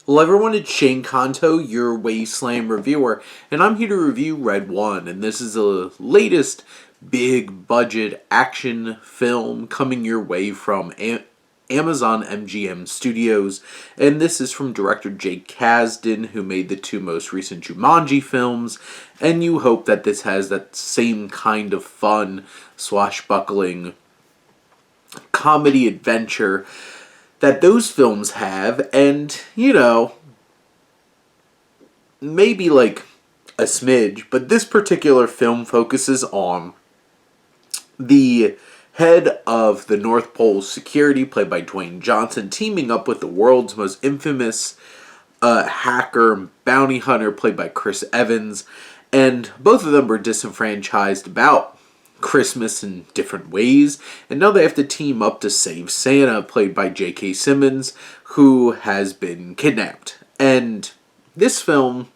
Hello everyone, it's Shane Kanto, your Wasteland reviewer, and I'm here to review Red One, and this is the latest big budget action film coming your way from Amazon MGM Studios, and this is from director Jake Kasdan, who made the two most recent Jumanji films, and you hope that this has that same kind of fun, swashbuckling comedy adventure that those films have, and, maybe like a smidge, but this particular film focuses on the head of the North Pole Security, played by Dwayne Johnson, teaming up with the world's most infamous hacker and bounty hunter, played by Chris Evans, and both of them were disenfranchised about Christmas in different ways, and now they have to team up to save Santa, played by J.K. Simmons, who has been kidnapped. And this film,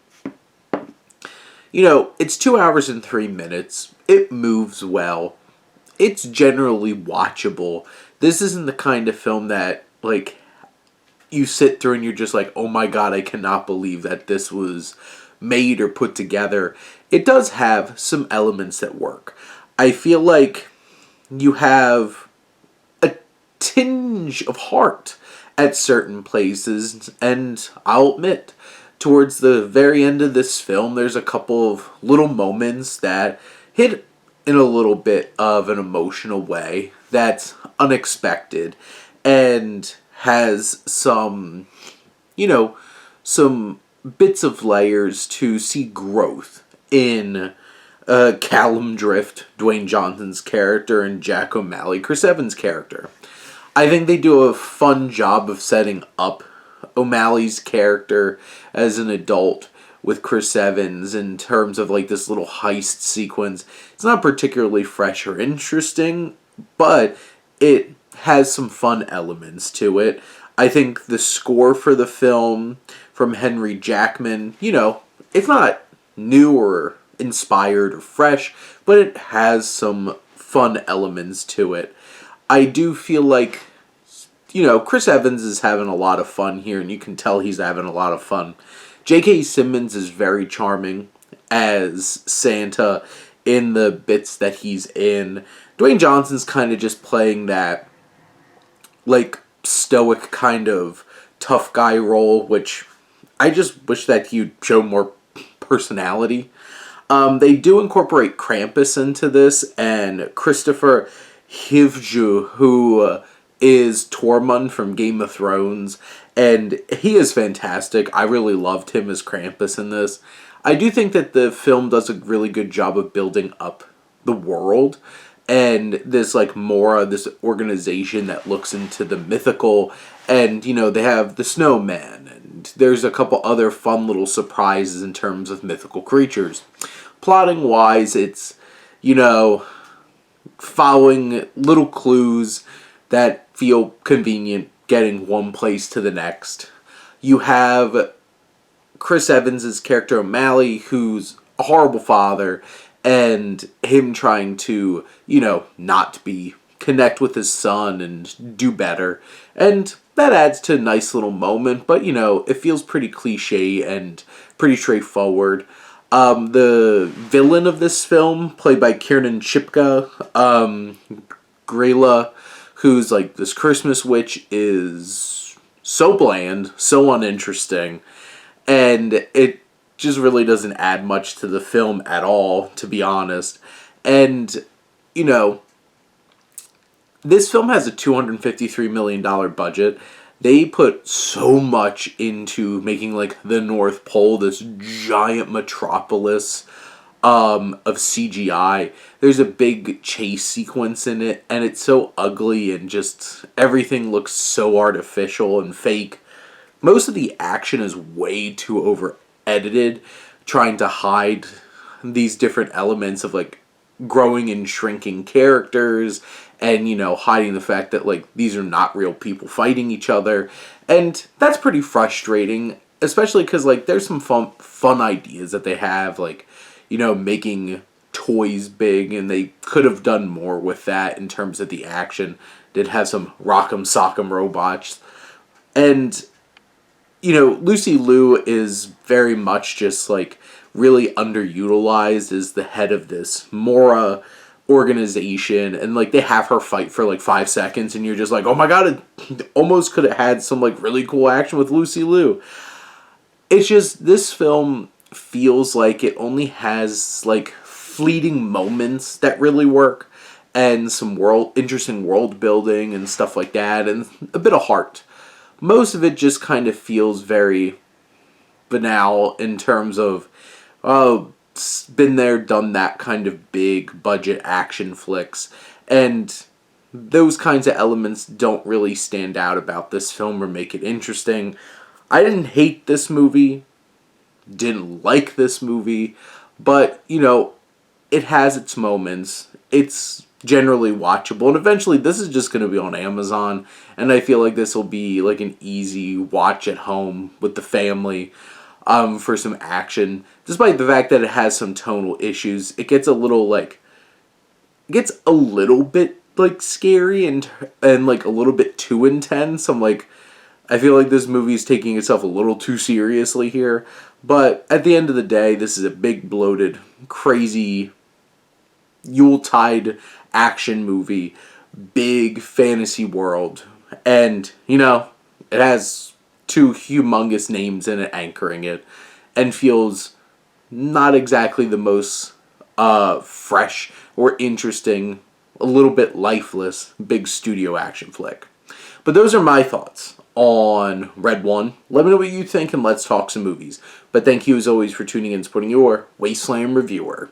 it's 2 hours and 3 minutes. It moves well. It's generally watchable. This isn't the kind of film that, you sit through and you're just like, oh my god, I cannot believe that this was made or put together. It does have some elements that work. I feel like you have a tinge of heart at certain places, and I'll admit, towards the very end of this film, there's a couple of little moments that hit in a little bit of an emotional way that's unexpected and has some, some bits of layers to see growth in Callum Drift, Dwayne Johnson's character, and Jack O'Malley, Chris Evans' character. I think they do a fun job of setting up O'Malley's character as an adult with Chris Evans in terms of this little heist sequence. It's not particularly fresh or interesting, but it has some fun elements to it. I think the score for the film from Henry Jackman, it's not new or inspired or fresh, but it has some fun elements to it. I do feel like, Chris Evans is having a lot of fun here, and you can tell he's having a lot of fun. J.K. Simmons is very charming as Santa in the bits that he's in. Dwayne Johnson's kind of just playing that, stoic kind of tough guy role, which I just wish that he'd show more personality. They do incorporate Krampus into this, and Christopher Hivju, who is Tormund from Game of Thrones, and he is fantastic. I really loved him as Krampus in this. I do think that the film does a really good job of building up the world, and this Mora, this organization that looks into the mythical, and they have the snowman, and there's a couple other fun little surprises in terms of mythical creatures. Plotting wise, it's following little clues that feel convenient, getting one place to the next. You have Chris Evans' character O'Malley, who's a horrible father, and him trying to, not connect with his son and do better. And that adds to a nice little moment, but, it feels pretty cliche and pretty straightforward. The villain of this film, played by Kiernan Shipka, Grayla, who's this Christmas witch, is so bland, so uninteresting, and it just really doesn't add much to the film at all, to be honest. And, this film has a $253 million budget. They put so much into making, the North Pole, this giant metropolis of CGI. There's a big chase sequence in it, and it's so ugly, and just everything looks so artificial and fake. Most of the action is way too over-edited, trying to hide these different elements of, growing and shrinking characters, and, hiding the fact that, these are not real people fighting each other. And that's pretty frustrating, especially because, there's some fun ideas that they have, making toys big, and they could have done more with that in terms of the action. Did have some rock'em sock'em robots. And, Lucy Liu is very much just like really underutilized as the head of this Mora organization, and like they have her fight for like 5 seconds, and you're just like, oh my god, it almost could have had some like really cool action with Lucy Liu. It's just this film feels like it only has like fleeting moments that really work, and some interesting world building and stuff like that, and a bit of heart. Most of it just kind of feels very banal in terms of, oh, been there, done that kind of big budget action flicks. And those kinds of elements don't really stand out about this film or make it interesting. I didn't hate this movie, didn't like this movie, but, it has its moments. It's generally watchable, and eventually this is just going to be on Amazon, and I feel like this will be like an easy watch at home with the family, for some action. Despite the fact that it has some tonal issues, it gets a little bit like scary and like a little bit too intense. I feel like this movie is taking itself a little too seriously here, but at the end of the day, this is a big, bloated, crazy Yuletide action movie, big fantasy world, and it has two humongous names in it anchoring it, and feels not exactly the most fresh or interesting, a little bit lifeless big studio action flick. But those are my thoughts on Red One. Let me know what you think, and let's talk some movies. But thank you as always for tuning in and supporting your Wasteland reviewer.